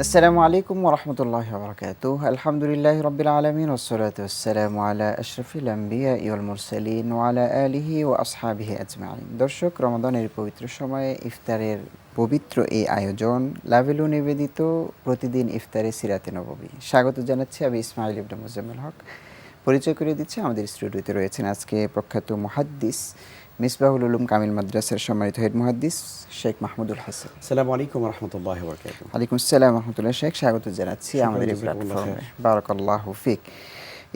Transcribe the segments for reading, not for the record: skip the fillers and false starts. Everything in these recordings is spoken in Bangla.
আসসালামু আলাইকুম ওয়া রাহমাতুল্লাহি ওয়া বারাকাতুহু। আলহামদুলিল্লাহি রাব্বিল আলামিন ওয়াসসালাতু ওয়াসসালামু আলা আশরাফিল আম্বিয়াই ওয়াল মুরসালিন ওয়া আলা আলিহি ওয়া আসহাবিহি আজমাইন। দর্শক, রমাদানের পবিত্র সময়ে ইফতারের পবিত্র এই আয়োজন লাভেলু নিবেদিত প্রতিদিন ইফতারে সিরাতে নববী। স্বাগত জানাচ্ছি আমি ইসমাইল ইবনে মুজাম্মেল হক। পরিচয় করিয়ে দিচ্ছি, আমাদের স্টুডিওতে রয়েছেন আজকে প্রখ্যাত মুহাদ্দিস মিসবাহুল উলুম কামিল মাদ্রাসার সম্মানিত হেড মুহাদ্দিস শেখ মাহমুদুল হাসান। আসসালামু আলাইকুম ওয়া রাহমাতুল্লাহি ওয়া বারাকাতুহু। ওয়ালাইকুম আসসালাম ওয়া রাহমাতুল্লাহ। শেখ, স্বাগত জানাচ্ছি আমাদের এই প্ল্যাটফর্মে। বারাকাল্লাহু ফিক।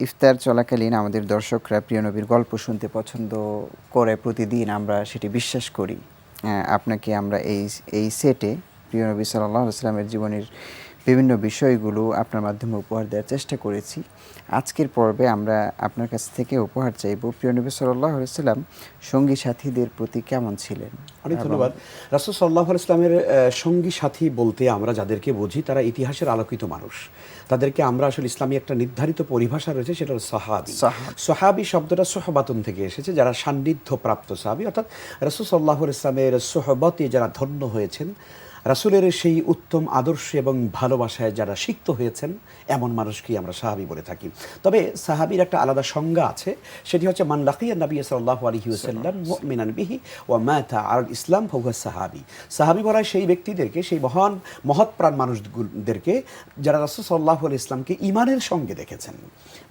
ইফতার চলাকালীন আমাদের দর্শকরা প্রিয় নবীর গল্প শুনতে পছন্দ করে প্রতিদিন, আমরা সেটি বিশ্বাস করি। আপনাকে আমরা এই সেটে প্রিয় নবী সাল্লাল্লাহু আলাইহি ওয়াসাল্লামের জীবনের বিভিন্ন বিষয়গুলো আপনার মাধ্যমে উপহার দেওয়ার চেষ্টা করেছি। আজকের পর্বে আমরা আপনার কাছ থেকে উপহার চাইব, প্রিয় নবী সাল্লাল্লাহু আলাইহি ওয়াসাল্লাম সঙ্গী সাথীদের প্রতি কেমন ছিলেন। অনেক ধন্যবাদ। রাসূল সাল্লাল্লাহু আলাইহি ওয়াসাল্লামের সঙ্গী সাথী বলতে আমরা যাদেরকে বুঝি তারা ইতিহাসের আলোকিত মানুষ। তাদেরকে আমরা আসলে ইসলামী একটা নির্ধারিত পরিভাষা রয়েছে, সেটা হলো সাহাবী। সাহাবী শব্দটা সোহবাতুন থেকে এসেছে, যারা সান্নিধ্য প্রাপ্ত সাহাবী, অর্থাৎ রাসূল সাল্লাল্লাহু আলাইহি ওয়াসাল্লামের সোহবতে যারা ধন্য হয়েছেন, রাসূলের সেই উত্তম আদর্শ এবং ভালোবাসায় যারা সিক্ত হয়েছেন, এমন মানুষকেই আমরা সাহাবী বলে থাকি। তবে সাহাবীর একটা আলাদা সংজ্ঞা আছে, সেটি হচ্ছে মান লাকিয়া নবী সাল্লাল্লাহু আলাইহি ওয়াসাল্লাম মুমিনান বিহি ওয়া মাতা আলাল ইসলাম ফাহুয়া সাহাবী। সাহাবী বলা হয় সেই ব্যক্তিদেরকে, সেই মহৎ প্রাণ মানুষদেরকে যারা রাসূল সাল্লাল্লাহু আলাইহি ইসলামকে ঈমানের সঙ্গে দেখেছেন।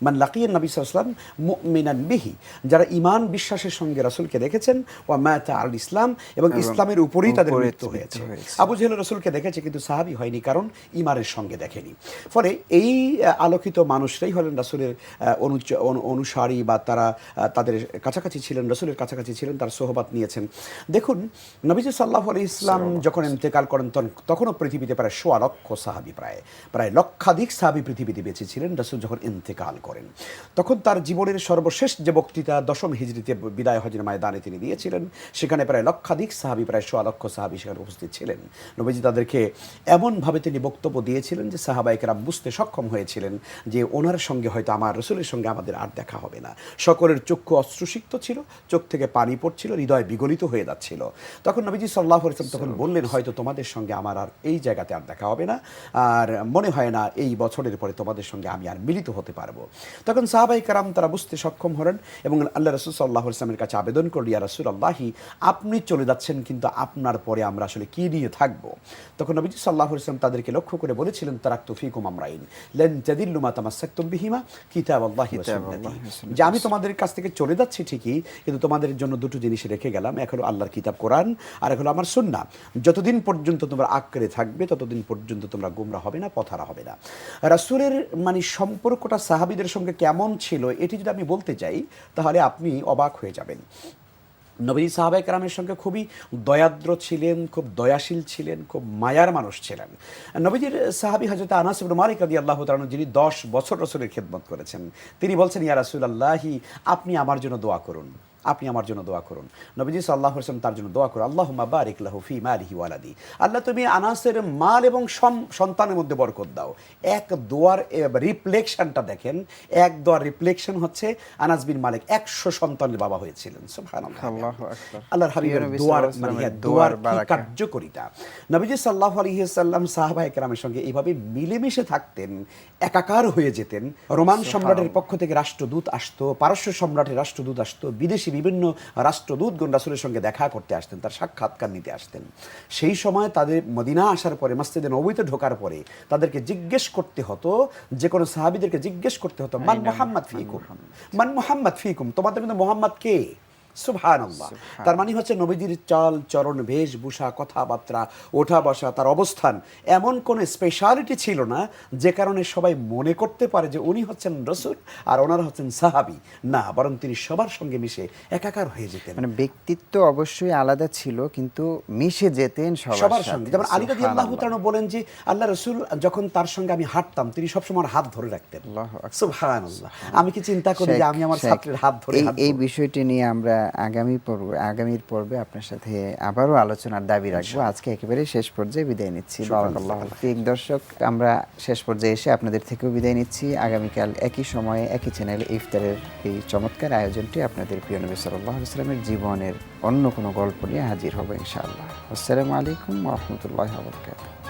মান লাকিয়া নবী সাল্লাল্লাহু আলাইহি ওয়াসাল্লাম মুমিনান বিহি, যারা ঈমান বিশ্বাসের সঙ্গে রাসূলকে দেখেছেন, ওয়া মাতা আলাল ইসলাম, এবং ইসলামের উপরেই তাদের মৃত্যু হয়েছে। আবু জেহেল রাসূলকে দেখেছে কিন্তু সাহাবী হয়নি, কারণ ঈমানের সঙ্গে দেখেনি। ফলে এই আলোকিত মানুষরাই হলেন রাসূলের অনুসারী, বা তারা তাদের কাছাকাছি ছিলেন, রাসূলের কাছাকাছি ছিলেন, তার সোহবত নিয়েছেন। দেখুন, নবীজি সাল্লাল্লাহু আলাইহি ইসলাম যখন ইন্তেকাল করেন তখনও পৃথিবীতে প্রায় ১.৫ লক্ষ সাহাবী, প্রায় লক্ষাধিক সাহাবী পৃথিবীতে বেঁচে ছিলেন। রাসূল যখন ইন্তেকাল করেন তখন তার জীবনের সর্বশেষ যে বক্তৃতা ১০ম হিজরিতে বিদায় হজের ময়দানে তিনি দিয়েছিলেন, সেখানে প্রায় লক্ষাধিক সাহাবী, প্রায় ১.৫ লক্ষ সাহাবী সেখানে উপস্থিত ছিলেন। নবীজি তাদেরকে এমনভাবে তিনি বক্তব্য দিয়েছিলেন যে সাহাবায়ে কেরাম বুঝতে সক্ষম হয়েছিলেন যে ওনার সঙ্গে হয়তো আমার রাসূলের সঙ্গে আমাদের আর দেখা হবে না। সকলের চক্ষু অশ্রুসিক্ত ছিল, চোখ থেকে পানি পড়ছিল, হৃদয় বিগলিত হয়ে যাচ্ছিল। তখন নবীজি সাল্লাল্লাহু আলাইহি ওয়াসাল্লাম তখন বললেন, হয়তো তোমাদের সঙ্গে আমার আর এই জায়গাতে আর দেখা হবে না, আর মনে হয় না এই বছরের পরে তোমাদের সঙ্গে আমি আর মিলিত হতে পারবো। তখন সাহাবায়ে কেরাম তারা বুঝতে সক্ষম হলেন এবং আল্লাহ রাসূল সাল্লাল্লাহু আলাইহি ওয়াসাল্লামের কাছে আবেদন করলেন, ইয়া রাসূলুল্লাহি, আপনি চলে যাচ্ছেন, কিন্তু আপনার পরে আমরা আসলে কি নিয়ে থাকবো? তখন নবীজি সাল্লাল্লাহু আলাইহি ওয়াসাল্লাম তাদেরকে লক্ষ্য করে বলেছিলেন, তারাকতু ফীকুম আমরাইন লান তাদিল্লু মা তামাসসাকতুম বিহিমা কিতাবাল্লাহি ওয়া সুন্নতি, যে আমি তোমাদের কাছ থেকে চলে যাচ্ছি ঠিকই, কিন্তু তোমাদের জন্য দুটো জিনিস রেখে গেলাম, এক হলো আল্লাহর কিতাব কোরআন, আর এক হলো আমার সুন্নাহ। যতদিন পর্যন্ত তোমরা আঁকড়ে থাকবে ততদিন পর্যন্ত তোমরা গোমরা হবে না, পথহারা হবে না। রাসূলের সম্পর্কটা সাহাবীদের সঙ্গে কেমন ছিল, এটি যদি আমি বলতে চাই তাহলে আপনি অবাক হয়ে যাবেন। নবী সাহাবায়ে কেরামের সঙ্গে খুবই দয়াদ্র ছিলেন, খুব দয়াশীল ছিলেন, খুব মায়ার মানুষ ছিলেন। নবীজির সাহাবী হযরত আনাস ইবনে মালিক রাদিয়াল্লাহু তাআলা, যিনি ১০ বছর রাসূলের খেদমত করেছেন, তিনি বলছেন, ইয়া রাসূলুল্লাহি, আপনি আমার জন্য দোয়া করুন, আপনি আমার জন্য দোয়া করুন। নবীজি সাল্লাল্লাহু আলাইহি ওয়াসাল্লাম তার জন্য দোয়া করুন, আল্লাহুম্মা বারিক লাহু ফি মালিহি ওয়া ওয়ালাদি, আল্লাহ তুমি আনাসের মাল এবং সন্তানের মধ্যে বরকত দাও। এক দোয়ার রিফ্লেকশনটা দেখেন, এক দোয়ার রিফ্লেকশন হচ্ছে আনাস বিন মালিক ১০০ সন্তানের বাবা হয়েছিলেন। সুবহানাল্লাহ, আল্লাহু আকবার। আল্লাহর হাবিবের দোয়ার কি কার্যকরিতা। নবীজি সাল্লাল্লাহু আলাইহি ওয়াসাল্লাম সাহাবায়ে কেরামের সঙ্গে এইভাবে মিলেমিশে থাকতেন, একাকার হয়ে যেতেন। রোমান সম্রাটের পক্ষ থেকে রাষ্ট্রদূত আসতো, পারস্য সম্রাটের রাষ্ট্রদূত আসতো, বিদেশি বিভিন্ন রাষ্ট্রদূতগণ রাসূলের সঙ্গে দেখা করতে আসতেন, তার সাক্ষাৎকার নিতে আসতেন। সেই সময় তাদের মদিনা আসার পরে, মসজিদে নববীতে ঢোকার পরে তাদেরকে জিজ্ঞেস করতে হতো, যে কোনো সাহাবীদেরকে জিজ্ঞেস করতে হতো, মান মুহাম্মদ ফীকুম, মান মুহাম্মদ ফীকুম, তোমাদের মধ্যে মুহাম্মদ কে? সুবহানাল্লাহ। তার মানে হচ্ছে নবীজির চাল চরণ, বেশভূষা, কথাবার্তা, ওঠা বসা, তার অবস্থান, এমন কোন স্পেশালিটি ছিল না যে কারণে সবাই মনে করতে পারে যে উনি হচ্ছেন রাসূল আর ওনারা হচ্ছেন সাহাবী। না, বরং তিনি সবার সঙ্গে মিশে একাকার হয়ে যেতেন। মানে ব্যক্তিত্ব অবশ্যই আলাদা ছিল, কিন্তু মিশে যেতেন সবার সঙ্গে। যেমন আলী রাদিয়াল্লাহু তাআলা বলেন যে আল্লাহ রাসূল যখন তার সঙ্গে আমি হাঁটতাম, তিনি সবসময় হাত ধরে রাখতেন। সুবহানাল্লাহ। আমি কি চিন্তা করি যে আমি আমার ছাত্রের হাত ধরে এই বিষয়টি নিয়ে আমরা আগামীর পর্বে আপনার সাথে আবারও আলোচনার দাবি রাখবো। আজকে একেবারে শেষ পর্যায়ে বিদায় নিচ্ছি। বারাকাল্লাহু ফিক। দর্শক, আমরা শেষ পর্যায়ে এসে আপনাদের থেকেও বিদায় নিচ্ছি। আগামীকাল একই সময়ে একই চ্যানেলে ইফতারের এই চমৎকার আয়োজনটি আপনাদের প্রিয় নবী সাল্লাল্লাহু আলাইহি ওয়াসাল্লামের জীবনের অন্য কোনো গল্প নিয়ে হাজির হব ইনশাআল্লাহ। আসসালামু আলাইকুম ওয়া রাহমাতুল্লাহি ওয়া বারাকাতুহু।